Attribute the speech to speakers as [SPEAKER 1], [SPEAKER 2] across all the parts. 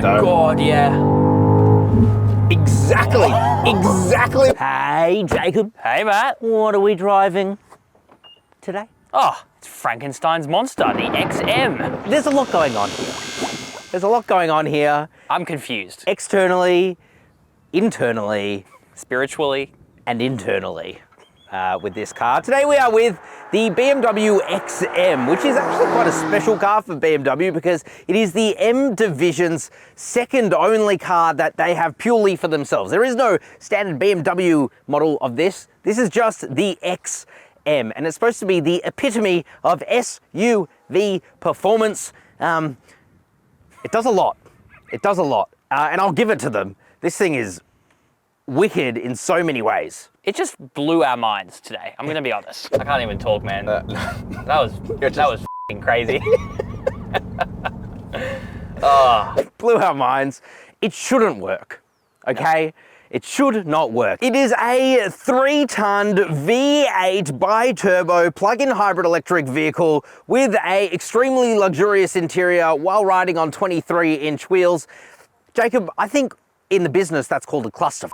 [SPEAKER 1] my God, yeah.
[SPEAKER 2] Exactly, exactly.
[SPEAKER 1] Hey, Jacob.
[SPEAKER 3] Hey, Matt.
[SPEAKER 1] What are we driving today?
[SPEAKER 3] Oh, it's Frankenstein's monster, the XM.
[SPEAKER 1] There's a lot going on here. There's a lot going on here.
[SPEAKER 3] I'm confused.
[SPEAKER 1] Externally, internally,
[SPEAKER 3] Spiritually.
[SPEAKER 1] and internally with this car. Today we are with the BMW XM, which is actually quite a special car for BMW because it is the M Division's second only car that they have purely for themselves. There is no standard BMW model of this. This is just the XM, and it's supposed to be the epitome of SUV performance. It does a lot. It does a lot, and I'll give it to them. This thing is wicked in so many ways.
[SPEAKER 3] It just blew our minds today. I'm gonna be honest. I can't even talk, man. that was f***ing crazy.
[SPEAKER 1] Blew our minds. It shouldn't work, okay? No. It should not work. It is a 3-ton V8 bi-turbo plug-in hybrid electric vehicle with a extremely luxurious interior while riding on 23-inch wheels. Jacob, I think in the business that's called a cluster.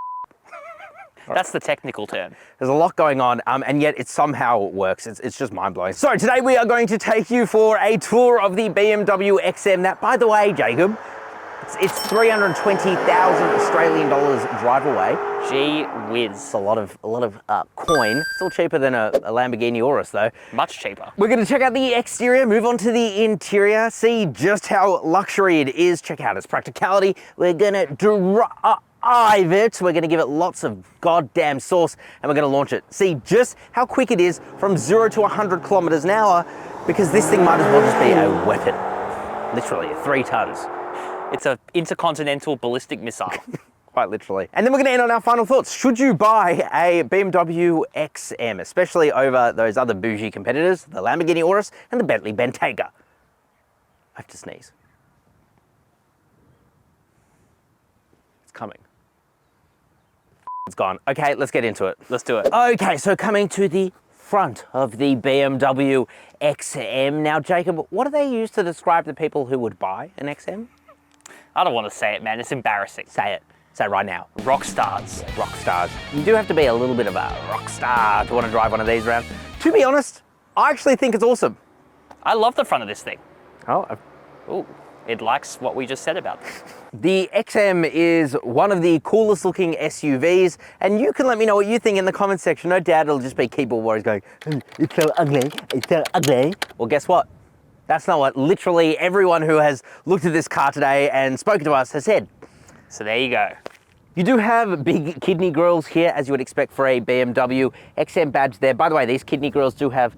[SPEAKER 3] That's the technical term.
[SPEAKER 1] There's a lot going on, and yet it somehow works. It's just mind-blowing. So today we are going to take you for a tour of the BMW XM. That, by the way, Jacob, it's 320,000 Australian dollars drive away.
[SPEAKER 3] Gee whiz.
[SPEAKER 1] It's a lot of coin. Still cheaper than a Lamborghini Urus, though.
[SPEAKER 3] Much cheaper.
[SPEAKER 1] We're going to check out the exterior, move on to the interior, see just how luxury it is, check out its practicality. We're going to drive it. We're going to give it lots of goddamn sauce, and we're going to launch it. See just how quick it is from 0 to 100 kilometers an hour, because this thing might as well just be a weapon. Literally, 3 tons.
[SPEAKER 3] It's an intercontinental ballistic missile.
[SPEAKER 1] Quite literally. And then we're going to end on our final thoughts. Should you buy a BMW XM, especially over those other bougie competitors, the Lamborghini Urus and the Bentley Bentayga? I have to sneeze. It's coming. It's gone. Okay, let's get into it.
[SPEAKER 3] Let's do it.
[SPEAKER 1] Okay, so coming to the front of the BMW XM. Now, Jacob, what do they use to describe the people who would buy an XM?
[SPEAKER 3] I don't want to say it, man. It's embarrassing.
[SPEAKER 1] Say it. Say it right now.
[SPEAKER 3] Rock stars.
[SPEAKER 1] Rock stars. You do have to be a little bit of a rock star to want to drive one of these around. To be honest, I actually think it's awesome.
[SPEAKER 3] I love the front of this thing.
[SPEAKER 1] Oh.
[SPEAKER 3] Ooh, it likes what we just said about it.
[SPEAKER 1] The XM is one of the coolest looking SUVs, and you can let me know what you think in the comments section. No doubt it'll just be keyboard warriors going, it's so ugly, it's so ugly. Well, guess what? That's not what literally everyone who has looked at this car today and spoken to us has said.
[SPEAKER 3] So there you go.
[SPEAKER 1] You do have big kidney grills here, as you would expect for a BMW XM badge there. By the way, these kidney grills do have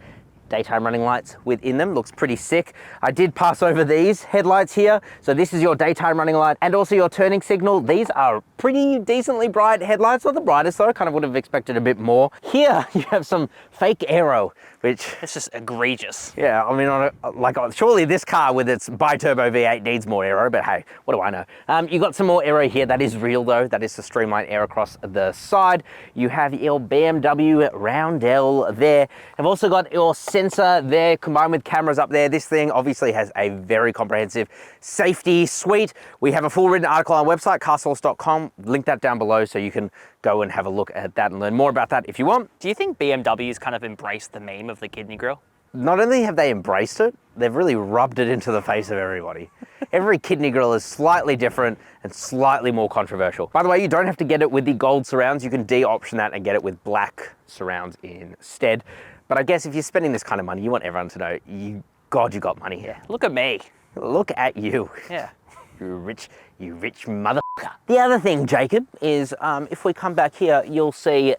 [SPEAKER 1] daytime running lights within them. Looks pretty sick. I did pass over these headlights here. So this is your daytime running light and also your turning signal. These are pretty decently bright headlights. Not the brightest though, kind of would have expected a bit more. Here you have some fake aero, which...
[SPEAKER 3] It's just egregious.
[SPEAKER 1] Yeah, I mean, surely this car with its bi-turbo V8 needs more aero, but hey, what do I know? You got some more aero here. That is real though. That is the streamlined air across the side. You have your BMW roundel there. I've also got your sensor there combined with cameras up there. This thing obviously has a very comprehensive safety suite. We have a full written article on our website, CarSauce.com. Link that down below so you can go and have a look at that and learn more about that if you want.
[SPEAKER 3] Do you think BMW's kind of embraced the meme of the kidney grill?
[SPEAKER 1] Not only have they embraced it, they've really rubbed it into the face of everybody. Every kidney grill is slightly different and slightly more controversial. By the way, you don't have to get it with the gold surrounds. You can de-option that and get it with black surrounds instead. But I guess if you're spending this kind of money, you want everyone to know, God, you got money here.
[SPEAKER 3] Look at me.
[SPEAKER 1] Look at you.
[SPEAKER 3] Yeah.
[SPEAKER 1] You rich motherfucker. The other thing, Jacob, is if we come back here, you'll see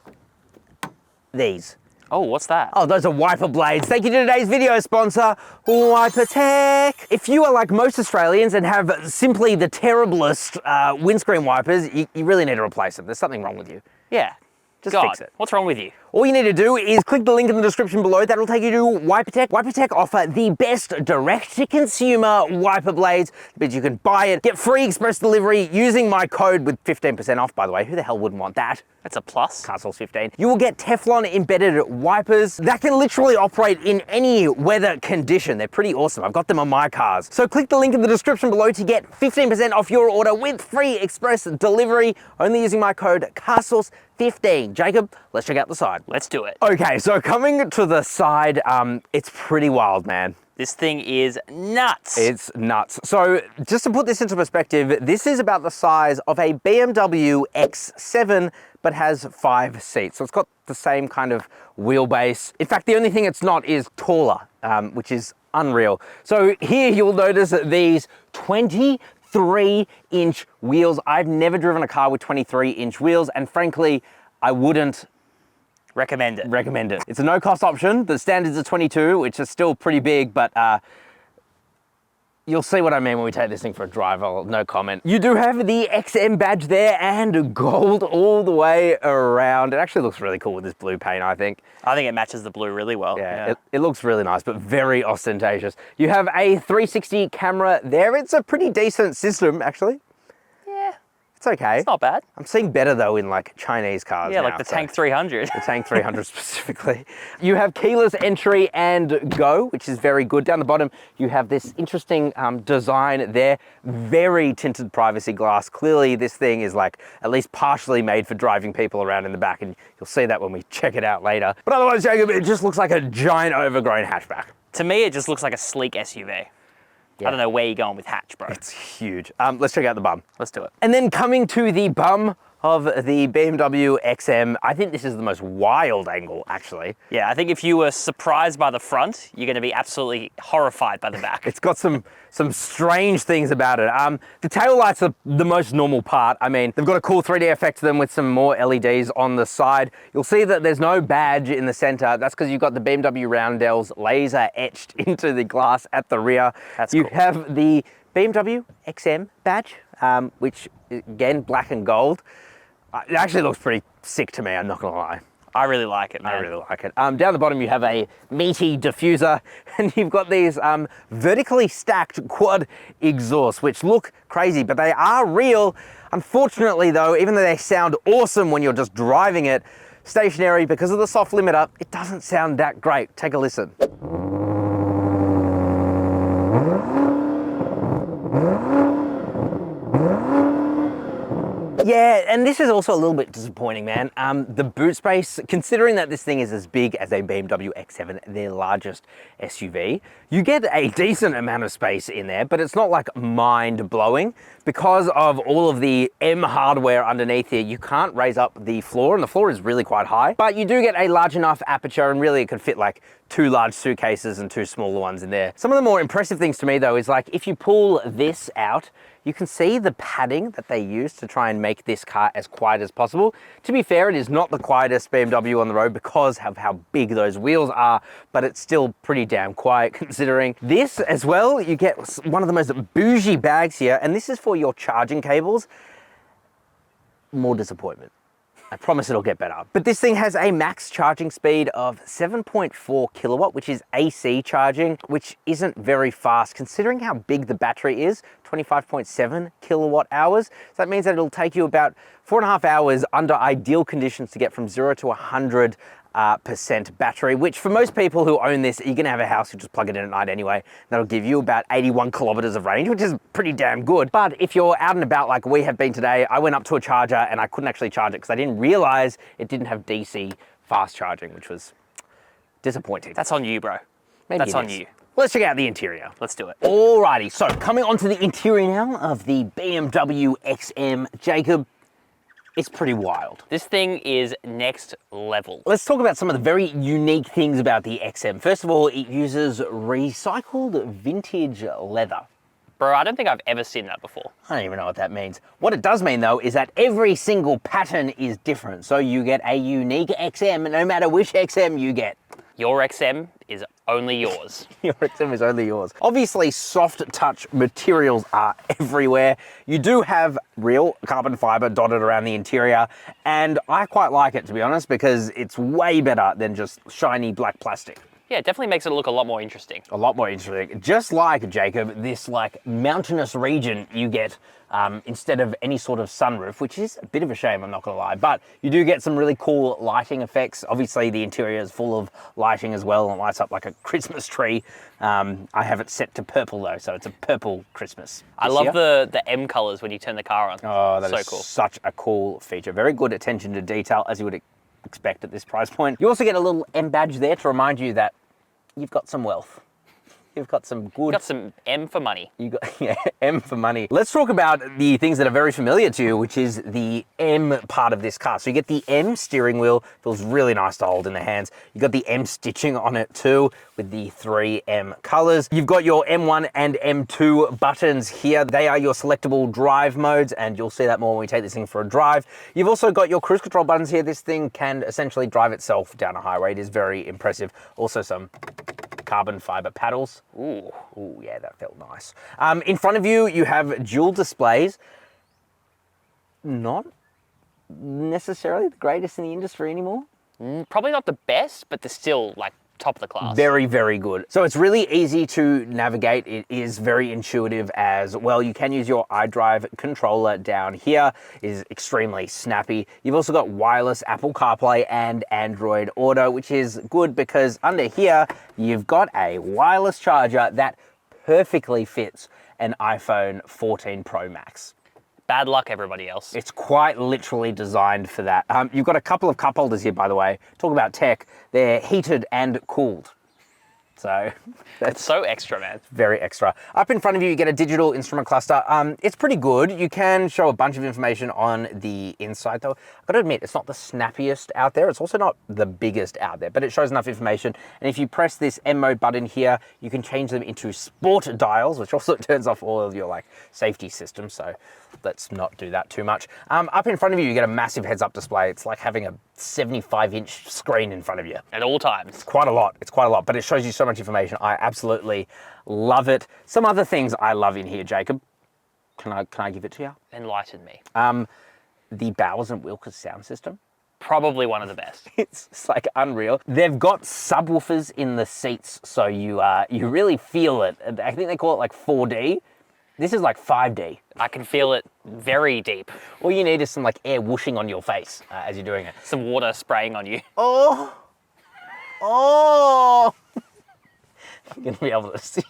[SPEAKER 1] these.
[SPEAKER 3] Oh, what's that?
[SPEAKER 1] Oh, those are wiper blades. Thank you to today's video sponsor, WiperTech. If you are like most Australians and have simply the terriblest windscreen wipers, you really need to replace them. There's something wrong with you.
[SPEAKER 3] Yeah.
[SPEAKER 1] Just
[SPEAKER 3] God,
[SPEAKER 1] fix it.
[SPEAKER 3] What's wrong with you?
[SPEAKER 1] All you need to do is click the link in the description below. That'll take you to WiperTech. WiperTech offer the best direct-to-consumer wiper blades, but you can buy it, get free express delivery using my code with 15% off, by the way. Who the hell wouldn't want that?
[SPEAKER 3] That's a plus.
[SPEAKER 1] CarSauce 15. You will get Teflon embedded wipers that can literally operate in any weather condition. They're pretty awesome. I've got them on my cars. So click the link in the description below to get 15% off your order with free express delivery, only using my code CarSauce 15. Jacob, let's check out the side.
[SPEAKER 3] Let's do it.
[SPEAKER 1] Okay, so coming to the side, it's pretty wild, man.
[SPEAKER 3] This thing is nuts.
[SPEAKER 1] It's nuts. So just to put this into perspective, this is about the size of a BMW X7, but has 5 seats. So it's got the same kind of wheelbase. In fact, the only thing it's not is taller, which is unreal. So here you'll notice these 23-inch wheels. I've never driven a car with 23-inch wheels, and frankly, I wouldn't
[SPEAKER 3] recommend it.
[SPEAKER 1] It's a no-cost option. The standards are 22, which is still pretty big, but you'll see what I mean when we take this thing for a drive. No comment. You do have the XM badge there and gold all the way around. It actually looks really cool with this blue paint, I think.
[SPEAKER 3] I think it matches the blue really well.
[SPEAKER 1] Yeah. It looks really nice, but very ostentatious. You have a 360 camera there. It's a pretty decent system, actually.
[SPEAKER 3] Yeah.
[SPEAKER 1] It's okay.
[SPEAKER 3] It's not bad.
[SPEAKER 1] I'm seeing better though in like Chinese cars.
[SPEAKER 3] Yeah,
[SPEAKER 1] now,
[SPEAKER 3] like the Tank 300.
[SPEAKER 1] The Tank 300 specifically. You have keyless entry and go, which is very good. Down the bottom, you have this interesting design there. Very tinted privacy glass. Clearly this thing is like at least partially made for driving people around in the back, and you'll see that when we check it out later. But otherwise, Jacob, it just looks like a giant overgrown hatchback.
[SPEAKER 3] To me, it just looks like a sleek SUV. Yeah. I don't know where you're going with hatch, bro.
[SPEAKER 1] It's huge. Let's check out the bum.
[SPEAKER 3] Let's do it.
[SPEAKER 1] And then coming to the bum of the BMW XM, I think this is the most wild angle, actually.
[SPEAKER 3] Yeah, I think if you were surprised by the front, you're going to be absolutely horrified by the back.
[SPEAKER 1] It's got some strange things about it. The taillights are the most normal part. I mean, they've got a cool 3D effect to them with some more LEDs on the side. You'll see that there's no badge in the center. That's because you've got the BMW Roundels laser etched into the glass at the rear.
[SPEAKER 3] That's
[SPEAKER 1] cool. You have the BMW XM badge, which again, black and gold. It actually looks pretty sick to me, I'm not gonna lie.
[SPEAKER 3] I really like it, man.
[SPEAKER 1] I really like it. Down the bottom, you have a meaty diffuser, and you've got these vertically stacked quad exhausts, which look crazy, but they are real. Unfortunately, though, even though they sound awesome when you're just driving it, stationary, because of the soft limiter, it doesn't sound that great. Take a listen. Yeah, and this is also a little bit disappointing, man. The boot space, considering that this thing is as big as a BMW X7, their largest SUV, you get a decent amount of space in there, but it's not like mind-blowing. Because of all of the M hardware underneath here, you can't raise up the floor, and the floor is really quite high, but you do get a large enough aperture, and really it could fit like 2 large suitcases and 2 smaller ones in there. Some of the more impressive things to me though is like, if you pull this out, you can see the padding that they use to try and make this car as quiet as possible. To be fair, it is not the quietest BMW on the road because of how big those wheels are, but it's still pretty damn quiet considering. This as well, you get one of the most bougie bags here, and this is for your charging cables. More disappointment. I promise it'll get better. But this thing has a max charging speed of 7.4 kilowatt, which is AC charging, which isn't very fast considering how big the battery is, 25.7 kilowatt hours. So that means that it'll take you about 4.5 hours under ideal conditions to get from 0 to 100% battery, which for most people who own this, you're gonna have a house, you just plug it in at night anyway. That'll give you about 81 kilometers of range, which is pretty damn good. But if you're out and about like we have been today, I went up to a charger and I couldn't actually charge it because I didn't realize it didn't have DC fast charging, which was disappointing.
[SPEAKER 3] That's on you, bro.
[SPEAKER 1] Maybe
[SPEAKER 3] that's on you.
[SPEAKER 1] Let's check out the interior.
[SPEAKER 3] Let's do it.
[SPEAKER 1] Alrighty, so coming onto the interior now of the BMW XM, Jacob, it's pretty wild.
[SPEAKER 3] This thing is next level.
[SPEAKER 1] Let's talk about some of the very unique things about the XM. First of all, it uses recycled vintage leather.
[SPEAKER 3] Bro, I don't think I've ever seen that before.
[SPEAKER 1] I don't even know what that means. What it does mean though is that every single pattern is different. So you get a unique XM no matter which XM you get.
[SPEAKER 3] Your XM is only yours.
[SPEAKER 1] Your XM is only yours. Obviously, soft touch materials are everywhere. You do have real carbon fiber dotted around the interior, and I quite like it, to be honest, because it's way better than just shiny black plastic.
[SPEAKER 3] Yeah, it definitely makes it look a lot more interesting.
[SPEAKER 1] A lot more interesting. Just like, Jacob, this like mountainous region you get instead of any sort of sunroof, which is a bit of a shame, I'm not gonna lie, but you do get some really cool lighting effects. Obviously the interior is full of lighting as well, and it lights up like a Christmas tree. I have it set to purple though, so it's a purple Christmas.
[SPEAKER 3] I love the M colors when you turn the car on.
[SPEAKER 1] Oh, that
[SPEAKER 3] so
[SPEAKER 1] is
[SPEAKER 3] cool.
[SPEAKER 1] Such a cool feature. Very good attention to detail, as you would expect at this price point. You also get a little M badge there to remind you that you've got some wealth. You've got some good...
[SPEAKER 3] You got some M for money.
[SPEAKER 1] You got, yeah, M for money. Let's talk about the things that are very familiar to you, which is the M part of this car. So you get the M steering wheel, feels really nice to hold in the hands. You got the M stitching on it too, with the 3 M colors. You've got your M1 and M2 buttons here. They are your selectable drive modes, and you'll see that more when we take this thing for a drive. You've also got your cruise control buttons here. This thing can essentially drive itself down a highway. It is very impressive. Also some carbon fiber paddles. Ooh, yeah, that felt nice. In front of you, you have dual displays. Not necessarily the greatest in the industry anymore.
[SPEAKER 3] Probably not the best, but they're still like top of the class.
[SPEAKER 1] Very, very good. So it's really easy to navigate. It is very intuitive as well. You can use your iDrive controller down here. It is extremely snappy. You've also got wireless Apple CarPlay and Android Auto, which is good because under here, you've got a wireless charger that perfectly fits an iPhone 14 Pro Max.
[SPEAKER 3] Bad luck, everybody else.
[SPEAKER 1] It's quite literally designed for that. You've got a couple of cup holders here, by the way. Talk about tech. They're heated and cooled. So
[SPEAKER 3] that's so extra, man.
[SPEAKER 1] Very extra. Up in front of you, you get a digital instrument cluster. It's pretty good. You can show a bunch of information on the inside though. I've got to admit, it's not the snappiest out there. It's also not the biggest out there, but it shows enough information. And if you press this M mode button here, you can change them into sport dials, which also turns off all of your like safety systems. So let's not do that too much. Up in front of you, you get a massive heads-up display. It's like having a 75-inch screen in front of you.
[SPEAKER 3] At all times.
[SPEAKER 1] It's quite a lot. It's quite a lot, but it shows you so much information. I absolutely love it. Some other things I love in here, Jacob. Can I give it to you?
[SPEAKER 3] Enlighten me.
[SPEAKER 1] The Bowers and Wilkins sound system.
[SPEAKER 3] Probably one of the best.
[SPEAKER 1] It's like unreal. They've got subwoofers in the seats, so you really feel it. I think they call it like 4D. This is like 5D.
[SPEAKER 3] I can feel it very deep.
[SPEAKER 1] All you need is some like air whooshing on your face as you're doing it.
[SPEAKER 3] Some water spraying on you.
[SPEAKER 1] Oh! Oh! I'm gonna be able to see.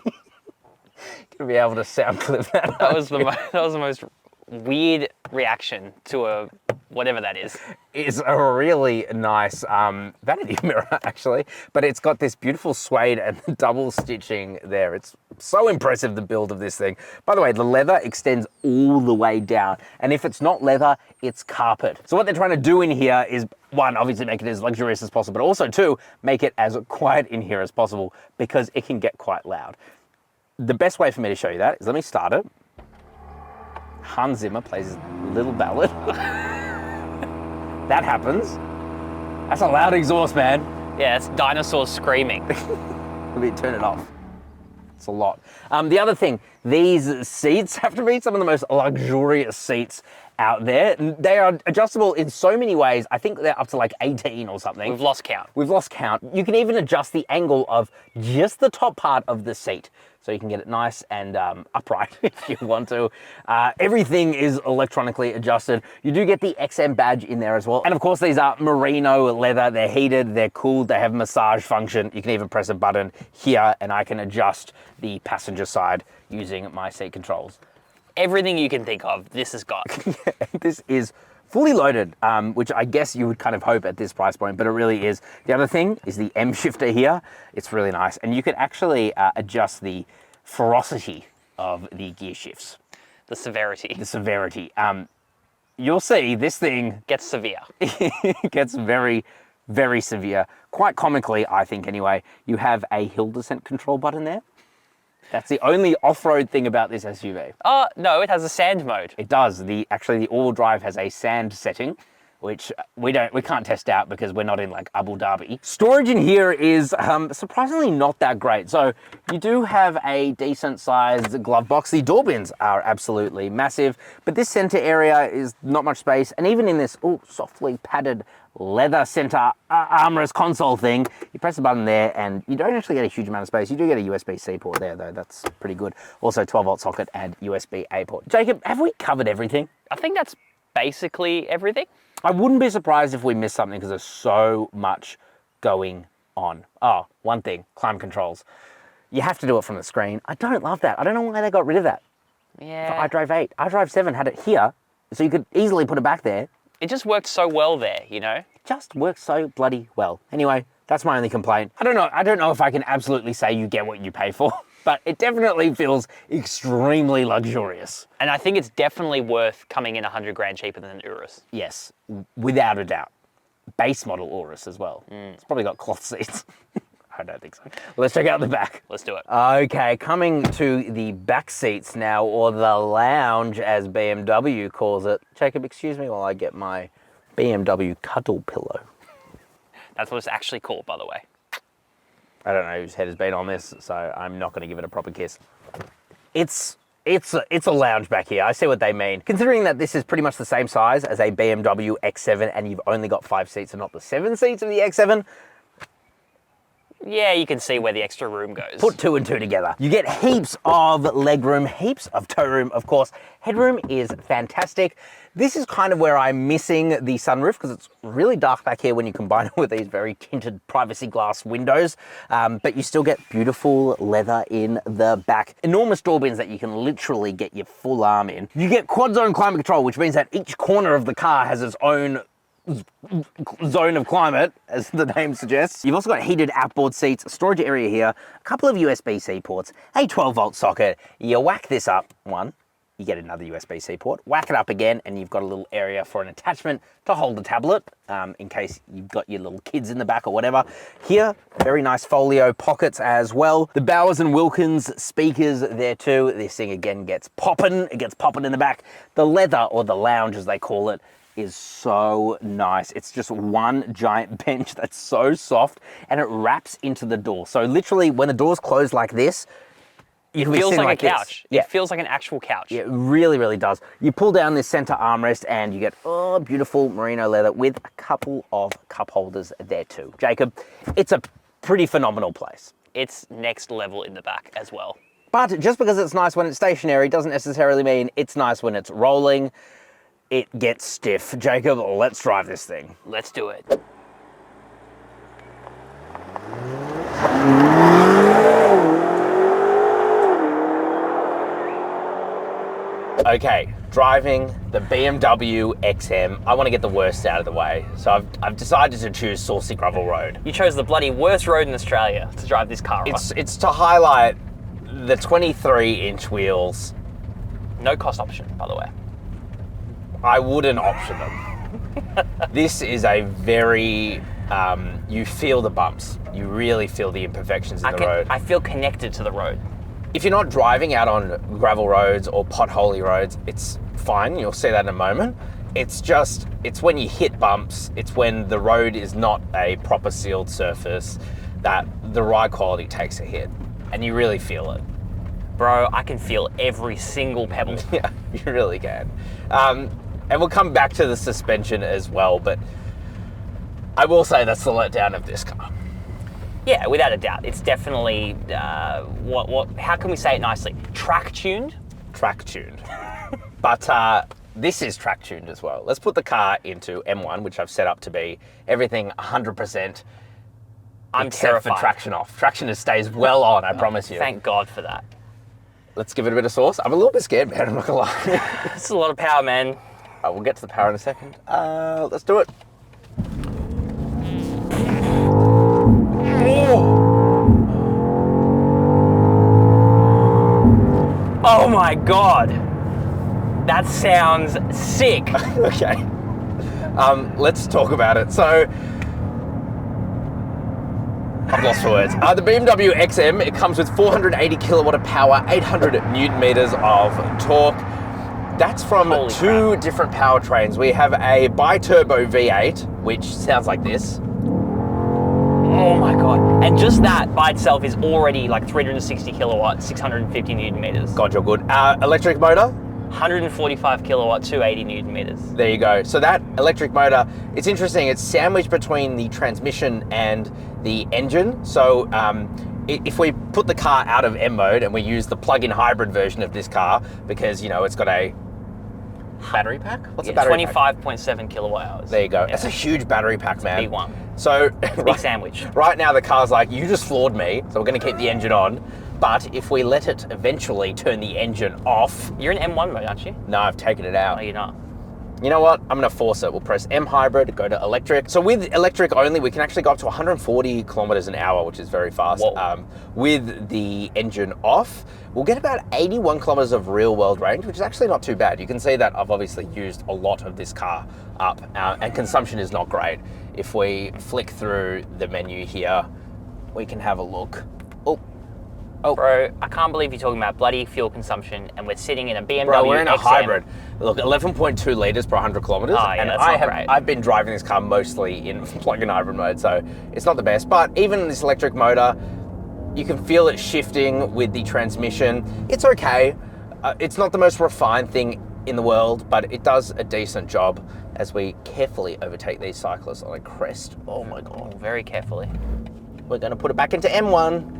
[SPEAKER 1] Gonna be able to sound clip that.
[SPEAKER 3] That was the most weird reaction to a whatever that is.
[SPEAKER 1] It's a really nice vanity mirror actually, but it's got this beautiful suede and double stitching there. It's so impressive, the build of this thing. By the way, the leather extends all the way down, and if it's not leather, it's carpet. So what they're trying to do in here is, one, obviously make it as luxurious as possible, but also two, make it as quiet in here as possible because it can get quite loud. The best way for me to show you that is, let me start it. Hans Zimmer plays his little ballad. That happens. That's a loud exhaust, man.
[SPEAKER 3] Yeah, it's dinosaurs screaming.
[SPEAKER 1] Let me turn it off. It's a lot. The other thing, these seats have to be some of the most luxurious seats out there. They are adjustable in so many ways. I think they're up to like 18 or something.
[SPEAKER 3] We've lost count.
[SPEAKER 1] We've lost count. You can even adjust the angle of just the top part of the seat, so you can get it nice and upright if you want to. Everything is electronically adjusted. You do get the XM badge in there as well. And of course, these are merino leather. They're heated, they're cooled, they have massage function. You can even press a button here and I can adjust the passenger side using my seat controls.
[SPEAKER 3] Everything you can think of, this has got.
[SPEAKER 1] This is fully loaded, which I guess you would kind of hope at this price point, but it really is. The other thing is the M shifter here. It's really nice. And you can actually adjust the ferocity of the gear shifts.
[SPEAKER 3] The severity.
[SPEAKER 1] The severity. You'll see this thing
[SPEAKER 3] gets severe.
[SPEAKER 1] Gets very, very severe. Quite comically, I think anyway, you have a hill descent control button there. That's the only off-road thing about this SUV.
[SPEAKER 3] No, it has a sand mode.
[SPEAKER 1] It does. Actually, the all-wheel drive has a sand setting. which we can't test out because we're not in like Abu Dhabi. Storage in here is surprisingly not that great. So you do have a decent sized glove box. The door bins are absolutely massive, but this center area is not much space. And even in this softly padded leather center armrest console thing, you press the button there and you don't actually get a huge amount of space. You do get a USB-C port there though, that's pretty good. Also 12-volt socket and USB-A port. Jacob, have we covered everything?
[SPEAKER 3] I think that's basically everything.
[SPEAKER 1] I wouldn't be surprised if we missed something because there's so much going on. Oh, one thing, climate controls. You have to do it from the screen. I don't love that. I don't know why they got rid of that.
[SPEAKER 3] Yeah.
[SPEAKER 1] For iDrive 8. iDrive 7 had it here, so you could easily put it back there.
[SPEAKER 3] It just worked so well there, you know?
[SPEAKER 1] It just works so bloody well. Anyway, that's my only complaint. I don't know if I can absolutely say you get what you pay for, but it definitely feels extremely luxurious.
[SPEAKER 3] And I think it's definitely worth coming in 100 grand cheaper than an Urus.
[SPEAKER 1] Yes, without a doubt. Base model Urus as well. It's probably got cloth seats. I don't think so. Let's check out the back.
[SPEAKER 3] Let's do it.
[SPEAKER 1] Okay, coming to the back seats now, or the lounge as BMW calls it. Jacob, excuse me while I get my BMW cuddle pillow.
[SPEAKER 3] That's what it's actually called, by the way.
[SPEAKER 1] I don't know whose head has been on this, so I'm not going to give it a proper kiss. It's a lounge back here. I see what they mean. Considering that this is pretty much the same size as a BMW XM and you've only got 5 seats and not the 7 seats of the XM,
[SPEAKER 3] Yeah, you can see where the extra room goes.
[SPEAKER 1] put 2 and 2 together. You get heaps of leg room, heaps of toe room, of course. Headroom is fantastic. This is kind of where I'm missing the sunroof because it's really dark back here when you combine it with these very tinted privacy glass windows. But you still get beautiful leather in the back. Enormous door bins that you can literally get your full arm in. You get quad zone climate control, which means that each corner of the car has its own zone of climate, as the name suggests. You've also got heated outboard seats, a storage area here, a couple of USB-C ports, a 12-volt socket. You whack this up, one, you get another USB-C port, whack it up again, and you've got a little area for an attachment to hold the tablet, in case you've got your little kids in the back or whatever. Here, very nice folio pockets as well. The Bowers and Wilkins speakers there too. This thing again gets popping, it gets popping in the back. The leather, or the lounge as they call it, is so nice. It's just one giant bench that's so soft and it wraps into the door. So literally when the doors close like this,
[SPEAKER 3] it feels like a couch.
[SPEAKER 1] Yeah.
[SPEAKER 3] It feels like an actual couch.
[SPEAKER 1] Yeah, it really, really does. You pull down this center armrest and you get beautiful merino leather with a couple of cup holders there too. Jacob, it's a pretty phenomenal place.
[SPEAKER 3] It's next level in the back as well.
[SPEAKER 1] But just because it's nice when it's stationary doesn't necessarily mean it's nice when it's rolling. It gets stiff. Jacob, let's drive this thing.
[SPEAKER 3] Let's do it.
[SPEAKER 1] Okay, driving the BMW XM. I want to get the worst out of the way. So I've decided to choose Saucy Gravel Road.
[SPEAKER 3] You chose the bloody worst road in Australia to drive this car on.
[SPEAKER 1] It's to highlight the 23-inch wheels.
[SPEAKER 3] No cost option, by the way.
[SPEAKER 1] I wouldn't option them. This is a very, you feel the bumps. You really feel the imperfections in the road.
[SPEAKER 3] I feel connected to the road.
[SPEAKER 1] If you're not driving out on gravel roads or potholy roads, it's fine. You'll see that in a moment. It's when you hit bumps, it's when the road is not a proper sealed surface that the ride quality takes a hit. And you really feel it.
[SPEAKER 3] Bro, I can feel every single pebble.
[SPEAKER 1] Yeah, you really can. And we'll come back to the suspension as well, but I will say that's the letdown of this car.
[SPEAKER 3] Yeah, without a doubt. It's definitely, how can we say it nicely? Track-tuned?
[SPEAKER 1] Track-tuned. But this is track-tuned as well. Let's put the car into M1, which I've set up to be everything 100%.
[SPEAKER 3] I'm
[SPEAKER 1] except
[SPEAKER 3] terrified.
[SPEAKER 1] for traction off. Traction stays well on, I promise you.
[SPEAKER 3] Thank God for that.
[SPEAKER 1] Let's give it a bit of sauce. I'm a little bit scared, man, I'm not gonna lie.
[SPEAKER 3] This is a lot of power, man.
[SPEAKER 1] We'll get to the power in a second. Let's do it.
[SPEAKER 3] Oh my God. That sounds sick.
[SPEAKER 1] Okay. Let's talk about it. So, I've lost for words. The BMW XM, it comes with 480 kilowatt of power, 800 newton meters of torque. That's from
[SPEAKER 3] Holy
[SPEAKER 1] two different powertrains. We have a bi-turbo V8, which sounds like this.
[SPEAKER 3] Oh my God. And just that by itself is already like 360 kilowatts, 650 Newton meters.
[SPEAKER 1] God, you're good. Electric motor?
[SPEAKER 3] 145 kilowatt, 280 Newton meters.
[SPEAKER 1] There you go. So that electric motor, it's interesting. It's sandwiched between the transmission and the engine. So if we put the car out of M mode and we use the plug-in hybrid version of this car, because, you know, it's got a battery pack? What's a battery pack?
[SPEAKER 3] 25.7 kilowatt hours.
[SPEAKER 1] There you go.
[SPEAKER 3] Yeah.
[SPEAKER 1] That's a huge battery pack, man.
[SPEAKER 3] Big one.
[SPEAKER 1] So
[SPEAKER 3] Big sandwich.
[SPEAKER 1] right now the car's like, you just floored me, so we're going to keep the engine on. But if we let it eventually turn the engine off...
[SPEAKER 3] You're in M1 mode, aren't you?
[SPEAKER 1] No, I've taken it out.
[SPEAKER 3] No, you're not.
[SPEAKER 1] You know what? I'm going to force it. We'll press M hybrid, go to electric. So with electric only, we can actually go up to 140 kilometers an hour, which is very fast. With the engine off, we'll get about 81 kilometers of real world range, which is actually not too bad. You can see that I've obviously used a lot of this car up, and consumption is not great. If we flick through the menu here, we can have a look. Oh.
[SPEAKER 3] Bro, I can't believe you're talking about bloody fuel consumption and we're sitting in a BMW
[SPEAKER 1] Bro, we're in a
[SPEAKER 3] XM.
[SPEAKER 1] hybrid. Look, 11.2 litres per 100 kilometres.
[SPEAKER 3] Oh, yeah,
[SPEAKER 1] and
[SPEAKER 3] that's not great.
[SPEAKER 1] I've been driving this car mostly in plug-in hybrid mode, so it's not the best. But even this electric motor, you can feel it shifting with the transmission. It's okay. It's not the most refined thing in the world, but it does a decent job as we carefully overtake these cyclists on a crest. Oh my God.
[SPEAKER 3] Very carefully.
[SPEAKER 1] We're going to put it back into M1.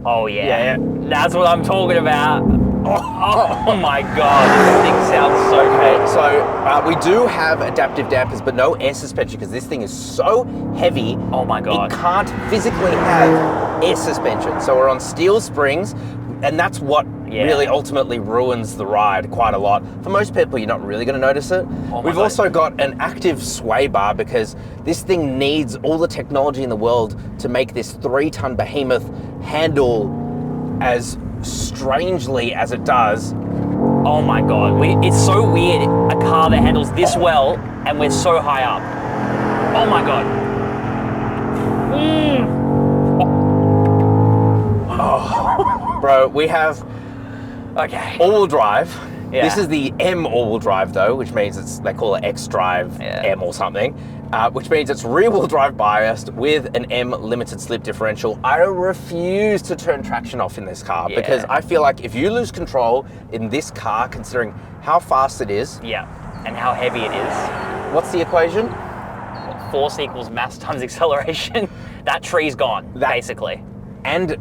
[SPEAKER 3] Oh yeah. That's what I'm talking about. Oh my God, this thing sounds so
[SPEAKER 1] Okay, so we do have adaptive dampers, but no air suspension because this thing is so heavy.
[SPEAKER 3] Oh my God.
[SPEAKER 1] It can't physically have air suspension. So we're on steel springs, and that's what really ultimately ruins the ride quite a lot. For most people, you're not really going to notice it. We've also got an active sway bar because this thing needs all the technology in the world to make this 3-ton behemoth handle as strangely as it does.
[SPEAKER 3] Oh my God, it's so weird, a car that handles this well and we're so high up. Oh my God.
[SPEAKER 1] Oh. Bro, we have all-wheel drive.
[SPEAKER 3] Yeah.
[SPEAKER 1] This is the M all-wheel drive though, which means they call it X-Drive M or something, which means it's rear-wheel drive biased with an M limited slip differential. I refuse to turn traction off in this car because I feel like if you lose control in this car, considering how fast it is.
[SPEAKER 3] Yeah, and how heavy it is.
[SPEAKER 1] What's the equation?
[SPEAKER 3] Force equals mass times acceleration. That tree's gone, basically.
[SPEAKER 1] And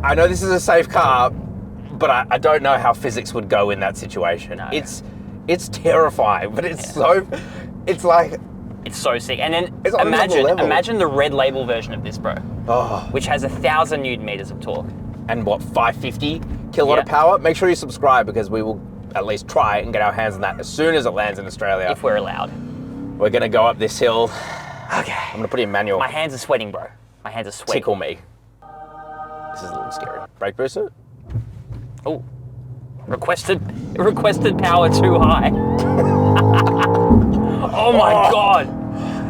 [SPEAKER 1] I know this is a safe car, but I don't know how physics would go in that situation.
[SPEAKER 3] No.
[SPEAKER 1] It's terrifying, but it's
[SPEAKER 3] it's so sick. And then
[SPEAKER 1] it's on another level.
[SPEAKER 3] imagine the red label version of this, bro.
[SPEAKER 1] Oh.
[SPEAKER 3] Which has 1,000 Newton meters of torque.
[SPEAKER 1] And what, 550 kilowatt of power? Make sure you subscribe because we will at least try and get our hands on that as soon as it lands in Australia.
[SPEAKER 3] If we're allowed.
[SPEAKER 1] We're gonna go up this hill.
[SPEAKER 3] Okay.
[SPEAKER 1] I'm gonna put it in manual.
[SPEAKER 3] My hands are sweating, bro. My hands are sweating.
[SPEAKER 1] Tickle me. This is a little scary. Brake booster?
[SPEAKER 3] Oh. Requested power too high. Oh my God.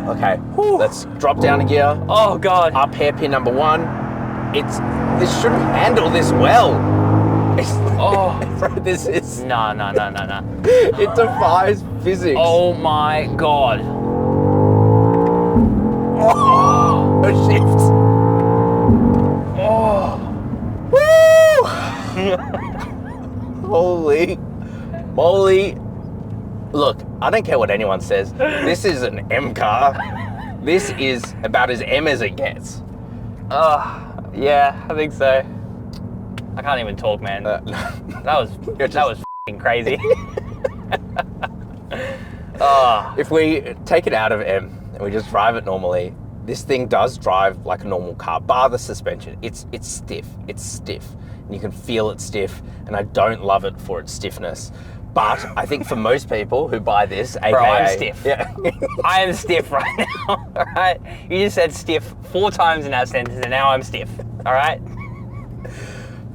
[SPEAKER 1] Okay, let's drop down a gear.
[SPEAKER 3] Oh God.
[SPEAKER 1] Up hairpin number 1. This shouldn't handle this well. Bro, this is...
[SPEAKER 3] No.
[SPEAKER 1] It defies physics.
[SPEAKER 3] Oh my God.
[SPEAKER 1] Oh, a shift. Oh. Woo! Holy moly. Look, I don't care what anyone says. This is an M car. This is about as M as it gets.
[SPEAKER 3] Yeah, I think so. I can't even talk, man. That was f***ing crazy.
[SPEAKER 1] If we take it out of M and we just drive it normally, this thing does drive like a normal car, bar the suspension. It's stiff. It's stiff. And you can feel it stiff, and I don't love it for its stiffness. But I think for most people who buy this, aka...
[SPEAKER 3] Bro, I'm stiff.
[SPEAKER 1] Yeah.
[SPEAKER 3] I am stiff right now, all right? You just said stiff 4 times in that sentence, and now I'm stiff, all right?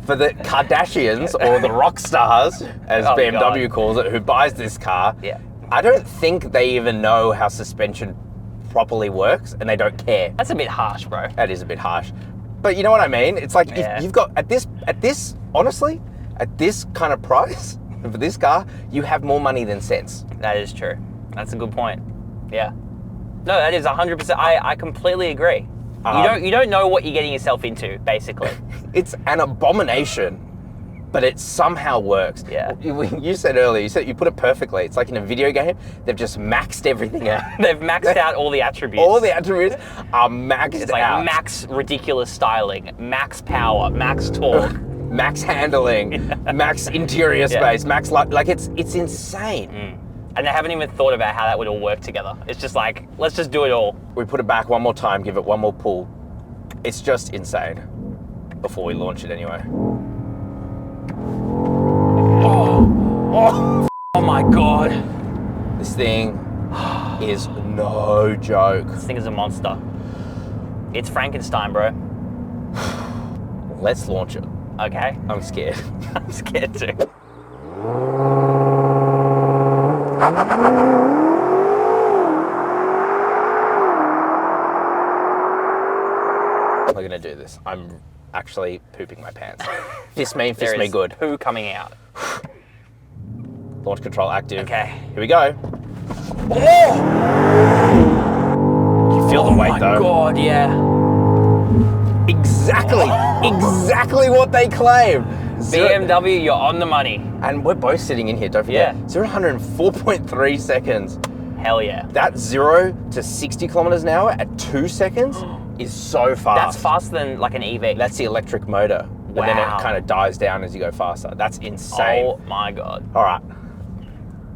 [SPEAKER 1] For the Kardashians, or the rock stars, as BMW calls it, who buys this car, I don't think they even know how suspension properly works, and they don't care.
[SPEAKER 3] That's a bit harsh, bro.
[SPEAKER 1] That is a bit harsh. But you know what I mean? It's like, if you've got, at this, honestly, at this kind of price, And for this car, you have more money than sense.
[SPEAKER 3] That is true. That's a good point. Yeah. No, that is 100%. I completely agree. You don't know what you're getting yourself into, basically.
[SPEAKER 1] It's an abomination, but it somehow works.
[SPEAKER 3] Yeah.
[SPEAKER 1] You said earlier, you put it perfectly. It's like in a video game, they've just maxed everything out.
[SPEAKER 3] They've maxed out all the attributes.
[SPEAKER 1] All the attributes are maxed
[SPEAKER 3] It's like
[SPEAKER 1] out.
[SPEAKER 3] max ridiculous styling, max power, max torque.
[SPEAKER 1] Max handling, max interior space, max light. Like it's insane.
[SPEAKER 3] And they haven't even thought about how that would all work together. It's just like, let's just do it all.
[SPEAKER 1] We put it back one more time, give it one more pull. It's just insane. Before we launch it anyway.
[SPEAKER 3] Oh my God.
[SPEAKER 1] This thing is no joke.
[SPEAKER 3] This thing is a monster. It's Frankenstein, bro.
[SPEAKER 1] Let's launch it.
[SPEAKER 3] Okay.
[SPEAKER 1] I'm scared.
[SPEAKER 3] I'm scared too.
[SPEAKER 1] We're gonna do this. I'm actually pooping my pants. Fist me
[SPEAKER 3] There is
[SPEAKER 1] good.
[SPEAKER 3] poo coming out.
[SPEAKER 1] Launch control active.
[SPEAKER 3] Okay.
[SPEAKER 1] Here we go.
[SPEAKER 3] Oh!
[SPEAKER 1] You feel the weight though.
[SPEAKER 3] Oh my God, yeah.
[SPEAKER 1] Exactly what they claim.
[SPEAKER 3] BMW, you're on the money.
[SPEAKER 1] And we're both sitting in here, don't forget.
[SPEAKER 3] Yeah.
[SPEAKER 1] 0 to 104.3 seconds.
[SPEAKER 3] Hell yeah.
[SPEAKER 1] That 0 to 60 kilometers an hour at 2 seconds is so fast.
[SPEAKER 3] That's faster than like an EV.
[SPEAKER 1] That's the electric motor. But then
[SPEAKER 3] Wow.
[SPEAKER 1] it kind of dies down as you go faster. That's insane.
[SPEAKER 3] Oh my God.
[SPEAKER 1] All right.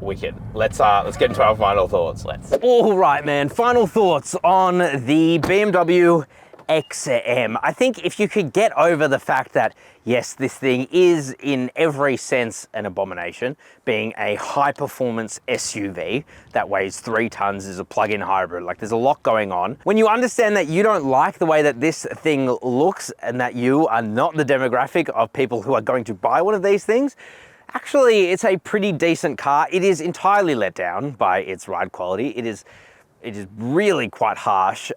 [SPEAKER 1] Wicked. Let's get into our final thoughts.
[SPEAKER 3] Let's.
[SPEAKER 1] All right, man. Final thoughts on the BMW XM. I think if you could get over the fact that, yes, this thing is in every sense an abomination, being a high performance SUV that weighs 3 tons, is a plug-in hybrid. Like, there's a lot going on. When you understand that you don't like the way that this thing looks and that you are not the demographic of people who are going to buy one of these things, actually, it's a pretty decent car. It is entirely let down by its ride quality. It is really quite harsh,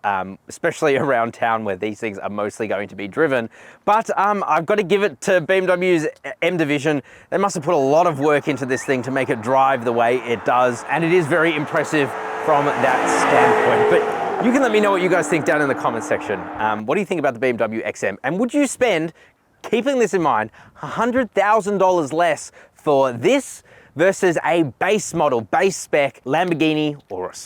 [SPEAKER 1] especially around town where these things are mostly going to be driven. But I've got to give it to BMW's M division. They must have put a lot of work into this thing to make it drive the way it does. And it is very impressive from that standpoint. But you can let me know what you guys think down in the comment section. What do you think about the BMW XM? And would you spend, keeping this in mind, $100,000 less for this versus a base model, base spec Lamborghini Urus?